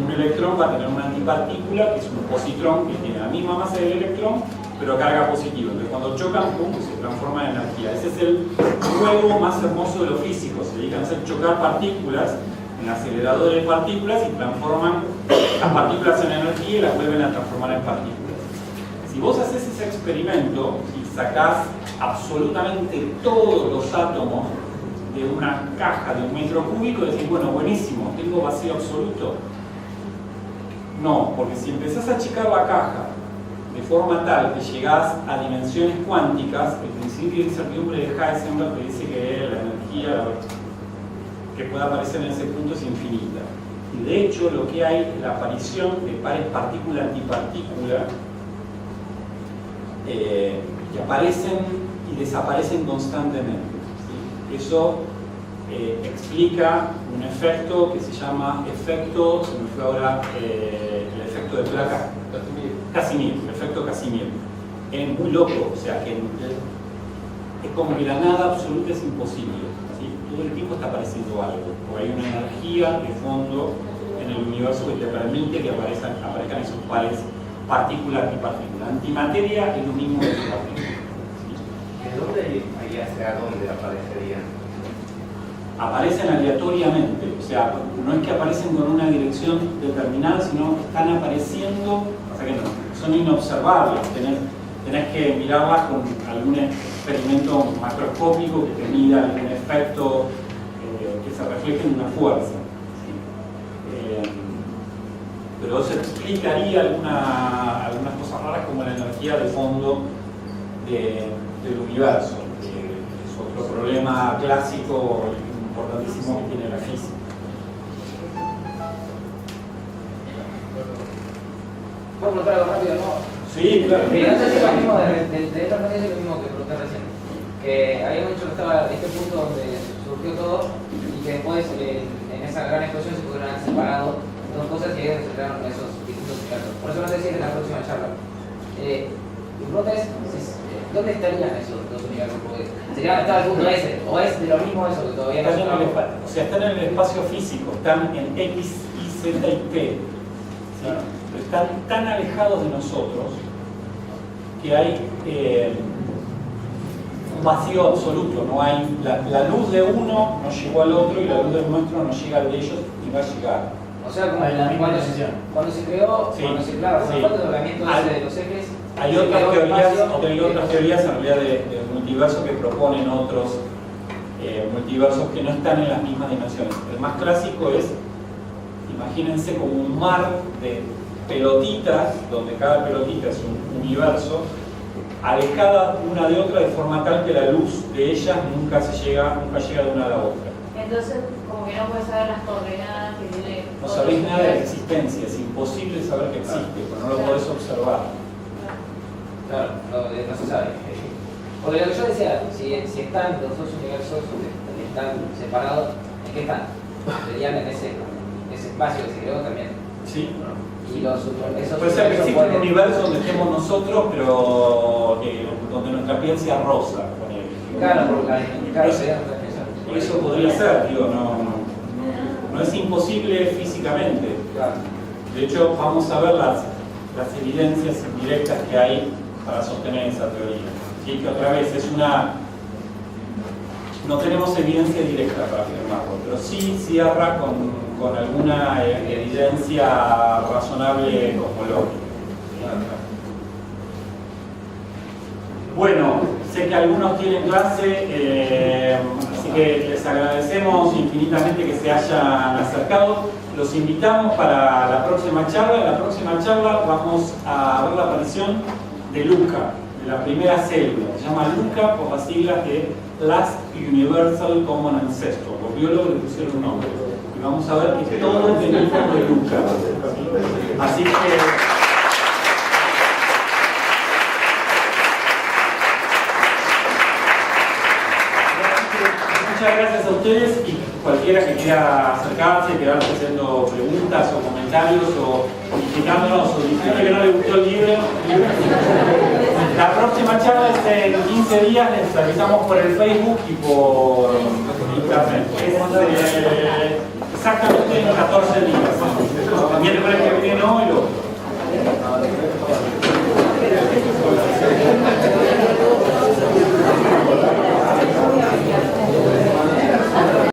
Un electrón va a tener una antipartícula, que es un positrón, que tiene la misma masa del electrón, pero carga positivo. Entonces cuando chocan, pum, se transforma en energía. Ese es el juego más hermoso de los físicos. Se dedican a hacer chocar partículas en aceleradores de partículas y transforman las partículas en energía y las vuelven a transformar en partículas. Si vos haces ese experimento y sacás absolutamente todos los átomos de una caja de 1 metro cúbico, decís, bueno, buenísimo, tengo vacío absoluto. No, porque si empezás a achicar la caja de forma tal que llegás a dimensiones cuánticas, el principio de incertidumbre de Heisenberg te dice que la energía que puede aparecer en ese punto es infinita. Y de hecho lo que hay es la aparición de pares partícula-antipartícula que aparecen y desaparecen constantemente. ¿Sí? Eso explica un efecto que se llama efecto, se me fue ahora el efecto de placa, Casimir, el efecto Casimir. Es muy loco, o sea que es como que la nada absoluta es imposible. ¿Sí? Todo el tiempo está apareciendo algo, porque hay una energía de fondo en el universo que te permite que aparezcan esos pares partícula-antipartícula. Antimateria es lo mismo que antipartícula. ¿Sí? ¿De dónde y hacia dónde aparecerían? Aparecen aleatoriamente, o sea, no es que aparecen con una dirección determinada, sino que están apareciendo, o sea que no, son inobservables, tenés que mirarlas con algún experimento macroscópico que te mida algún efecto que se refleje en una fuerza. ¿Sí? Pero se explicaría algunas cosas raras como la energía de fondo del universo, que es otro problema. problema clásico importantísimo que tiene la física. ¿Puedo preguntar algo rápido, no? Sí, claro. No sé si es lo mismo de esta manera, es lo mismo que pregunté recién. Que habíamos dicho que estaba este punto donde surgió todo y que después en esa gran explosión se pudieron haber separado dos cosas y ahí se crearon esos distintos universos. Por eso no sé si es en la próxima charla. Mi pregunta es, ¿dónde estarían esos dos universos? Porque sería estar al punto S, o es de lo mismo eso que todavía no Están se o sea, están en el espacio físico, están en X, Y, Z y T. ¿Sí? Pero están tan alejados de nosotros que hay un vacío absoluto. No hay, la luz de uno no llegó al otro y la luz del nuestro no llega al de ellos ni va a llegar. O sea, como Hay la misma decisión. cuando se creó, Sí, cuando se claro, sí. cuando fue el desdoblamiento ese de los ejes, Hay se otras creó teorías, espacio, hay otras teorías en realidad del multiverso que proponen otros multiversos que no están en las mismas dimensiones. El más clásico es, imagínense como un mar de pelotitas, donde cada pelotita es un universo, alejadas una de otra de forma tal que la luz de ellas nunca llega de una a la otra. Entonces, como que no puedes saber las coordenadas que tiene. No sabéis nada de la existencia, es imposible saber que existe, pero no lo podés observar. claro, no se sabe. Porque lo que yo decía, si están los dos universos, están separados, ¿en qué están? Serían en ese espacio que se creó también. ¿Sí? Y esos Puede ser que universos exista un pueden- universo donde estemos nosotros, pero donde nuestra piel sea rosa. ponele. Claro, claro, sería otra cosa. Eso podría ser, digo, no es imposible físicamente. Claro. De hecho, vamos a ver las evidencias indirectas que hay para sostener esa teoría. ¿Sí? Que otra vez es una... No tenemos evidencia directa para afirmarlo, pero sí cierra con alguna evidencia razonable cosmológica. Bueno, sé que algunos tienen clase, así que les agradecemos infinitamente que se hayan acercado. Los invitamos para la próxima charla. En la próxima charla vamos a ver la aparición de LUCA, de la primera célula. Se llama LUCA por las siglas de Last Universal Common Ancestor. Los biólogos le pusieron un nombre. Y vamos a ver que todos venimos de LUCA. Así que... Muchas gracias a ustedes y cualquiera que quiera acercarse, quedarse haciendo preguntas o comentarios o criticándonos o diciendo que no le gustó el libro. La próxima charla es en 15 días, les avisamos por el Facebook y por internet. Es exactamente en 14 días. El miércoles que viene no y lo...